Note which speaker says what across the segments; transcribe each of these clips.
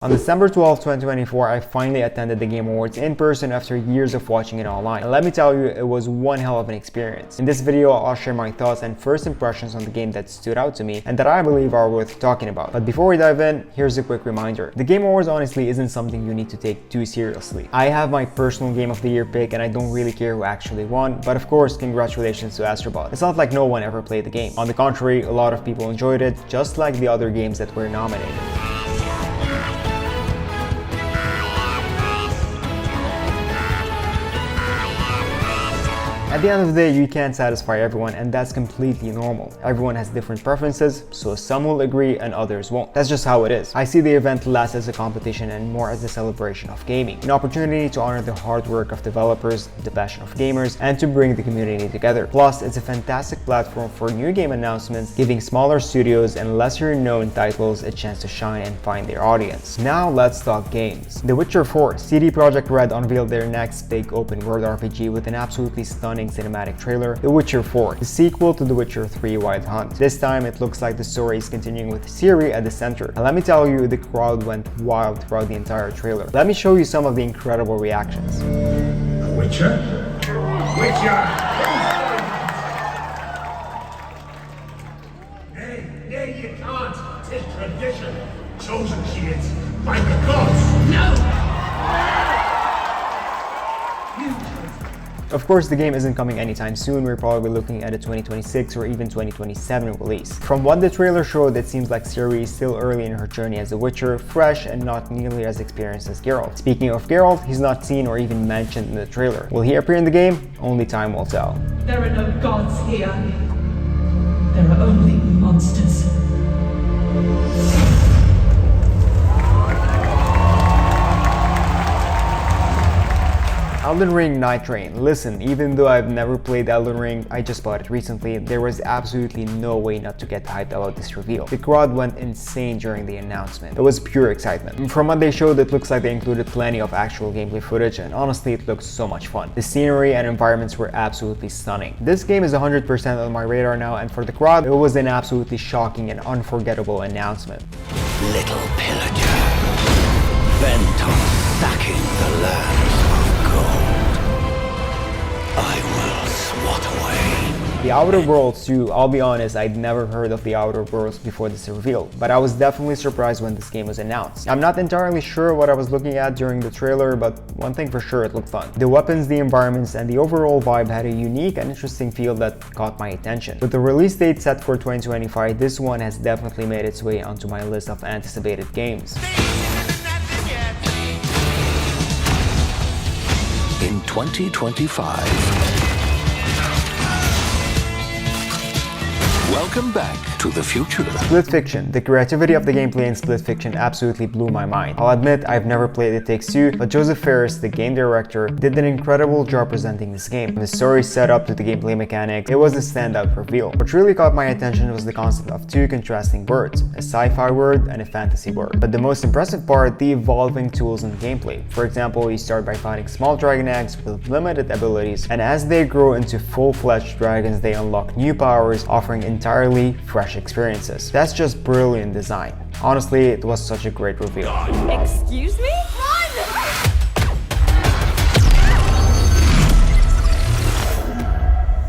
Speaker 1: On December 12, 2024, I finally attended the Game Awards in person after years of watching it online. And let me tell you, it was one hell of an experience. In this video, I'll share my thoughts and first impressions on the game that stood out to me and that I believe are worth talking about. But before we dive in, here's a quick reminder. The Game Awards honestly isn't something you need to take too seriously. I have my personal Game of the Year pick and I don't really care who actually won, but of course, congratulations to Astrobot. It's not like no one ever played the game. On the contrary, a lot of people enjoyed it, just like the other games that were nominated. At the end of the day, you can't satisfy everyone, and that's completely normal. Everyone has different preferences, so some will agree and others won't. That's just how it is. I see the event less as a competition and more as a celebration of gaming. An opportunity to honor the hard work of developers, the passion of gamers, and to bring the community together. Plus, it's a fantastic platform for new game announcements, giving smaller studios and lesser known titles a chance to shine and find their audience. Now let's talk games. The Witcher 4. CD Projekt Red unveiled their next big open world RPG with an absolutely stunning cinematic trailer, The Witcher 4, the sequel to The Witcher 3 Wild Hunt. This time it looks like the story is continuing with Ciri at the center. And let me tell you, the crowd went wild throughout the entire trailer. Let me show you some of the incredible reactions.
Speaker 2: Witcher? Witcher! Nay, you can't. 'Tis tradition. Chosen she is by the gods. No!
Speaker 1: Of course, the game isn't coming anytime soon. We're probably looking at a 2026 or even 2027 release. From what the trailer showed, it seems like Ciri is still early in her journey as a Witcher, fresh and not nearly as experienced as Geralt. Speaking of Geralt, he's not seen or even mentioned in the trailer. Will he appear in the game? Only time will tell.
Speaker 3: There are no gods here. There are only monsters.
Speaker 1: Elden Ring Night Train. Listen, even though I've never played Elden Ring, I just bought it recently, there was absolutely no way not to get hyped about this reveal. The crowd went insane during the announcement. It was pure excitement. From what they showed, it looks like they included plenty of actual gameplay footage, and honestly, it looks so much fun. The scenery and environments were absolutely stunning. This game is 100% on my radar now, and for the crowd, it was an absolutely shocking and unforgettable announcement.
Speaker 4: Little pillager, bent on stacking the lands of gold. I will swat away.
Speaker 1: The Outer Worlds too, I'll be honest, I'd never heard of the Outer Worlds before this reveal, but I was definitely surprised when this game was announced. I'm not entirely sure what I was looking at during the trailer, but one thing for sure, it looked fun. The weapons, the environments, and the overall vibe had a unique and interesting feel that caught my attention. With the release date set for 2025, this one has definitely made its way onto my list of anticipated games.
Speaker 4: In 2025. Welcome back to the future.
Speaker 1: Split Fiction. The creativity of the gameplay in Split Fiction absolutely blew my mind. I'll admit I've never played It Takes Two, but Joseph Fares, the game director, did an incredible job presenting this game. The story set up to the gameplay mechanics, it was a standout reveal. What really caught my attention was the concept of two contrasting worlds, a sci-fi world and a fantasy world. But the most impressive part, the evolving tools in gameplay. For example, you start by fighting small dragon eggs with limited abilities, and as they grow into full-fledged dragons, they unlock new powers, offering entirely fresh experiences. That's just brilliant design. Honestly, it was such a great reveal.
Speaker 5: Excuse me?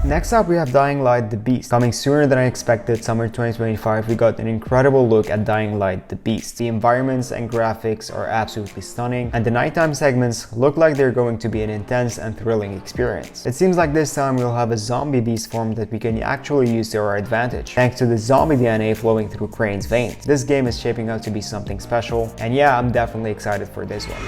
Speaker 1: Next up, we have Dying Light: The Beast. Coming sooner than I expected, summer 2025, we got an incredible look at Dying Light: The Beast. The environments and graphics are absolutely stunning, and the nighttime segments look like they're going to be an intense and thrilling experience. It seems like this time we'll have a zombie beast form that we can actually use to our advantage, thanks to the zombie DNA flowing through Crane's veins. This game is shaping up to be something special, and yeah, I'm definitely excited for this one.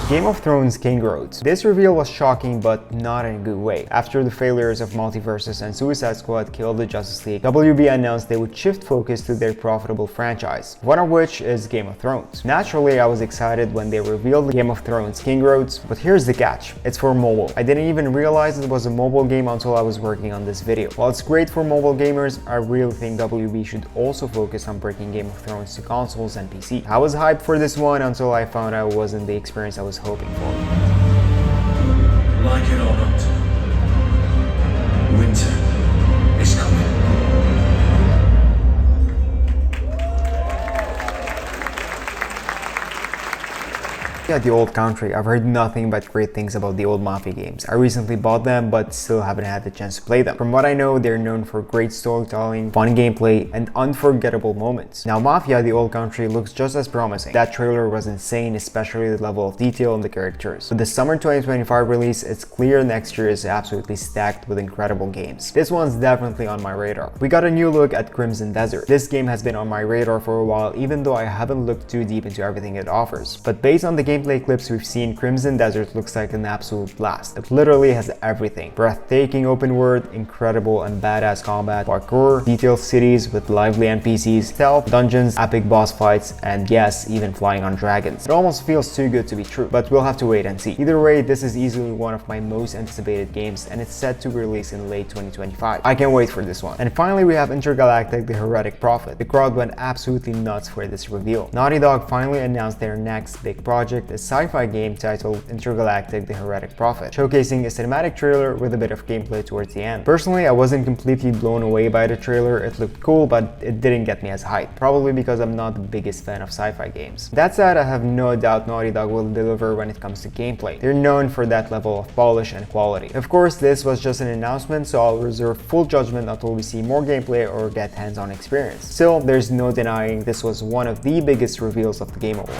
Speaker 1: Game of Thrones King Roads. This reveal was shocking, but not in a good way. After the failures of Multiversus and Suicide Squad killed the Justice League, WB announced they would shift focus to their profitable franchise, one of which is Game of Thrones. Naturally, I was excited when they revealed Game of Thrones King Roads, but here's the catch. It's for mobile. I didn't even realize it was a mobile game until I was working on this video. While it's great for mobile gamers, I really think WB should also focus on bringing Game of Thrones to consoles and PC. I was hyped for this one until I found out it wasn't the experience I was hoping for.
Speaker 2: Like it or not, winter
Speaker 1: At the Old Country, I've heard nothing but great things about the old Mafia games. I recently bought them, but still haven't had the chance to play them. From what I know, they're known for great storytelling, fun gameplay, and unforgettable moments. Now, Mafia: The Old Country looks just as promising. That trailer was insane, especially the level of detail in the characters. With the summer 2025 release, it's clear next year is absolutely stacked with incredible games. This one's definitely on my radar. We got a new look at Crimson Desert. This game has been on my radar for a while, even though I haven't looked too deep into everything it offers. But based on the gameplay clips we've seen, Crimson Desert looks like an absolute blast. It literally has everything: breathtaking open world, incredible and badass combat, parkour, detailed cities with lively NPCs, stealth, dungeons, epic boss fights, and yes, even flying on dragons. It almost feels too good to be true, but we'll have to wait and see. Either way, this is easily one of my most anticipated games, and it's set to release in late 2025. I can't wait for this one. And finally, we have Intergalactic: The Heretic Prophet. The crowd went absolutely nuts for this reveal. Naughty Dog finally announced their next big project, a sci-fi game titled Intergalactic: The Heretic Prophet, showcasing a cinematic trailer with a bit of gameplay towards the end. Personally, I wasn't completely blown away by the trailer. It looked cool, but it didn't get me as hyped, probably because I'm not the biggest fan of sci-fi games. That said, I have no doubt Naughty Dog will deliver when it comes to gameplay. They're known for that level of polish and quality. Of course, this was just an announcement, so I'll reserve full judgment until we see more gameplay or get hands-on experience. Still, there's no denying this was one of the biggest reveals of the Game Awards.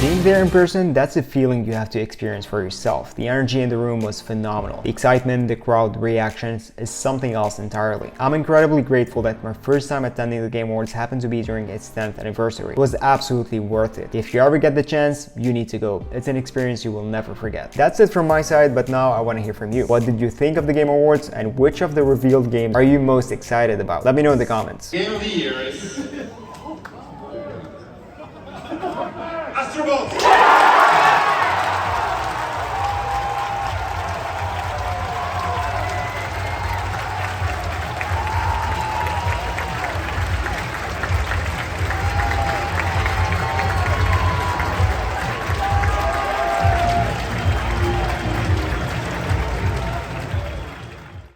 Speaker 1: Being there in person, that's a feeling you have to experience for yourself. The energy in the room was phenomenal. The excitement, the crowd reactions is something else entirely. I'm incredibly grateful that my first time attending the Game Awards happened to be during its 10th anniversary. It was absolutely worth it. If you ever get the chance, you need to go. It's an experience you will never forget. That's it from my side, but now I want to hear from you. What did you think of the Game Awards, and which of the revealed games are you most excited about? Let me know in the comments.
Speaker 2: Game of the year is Astro Ball.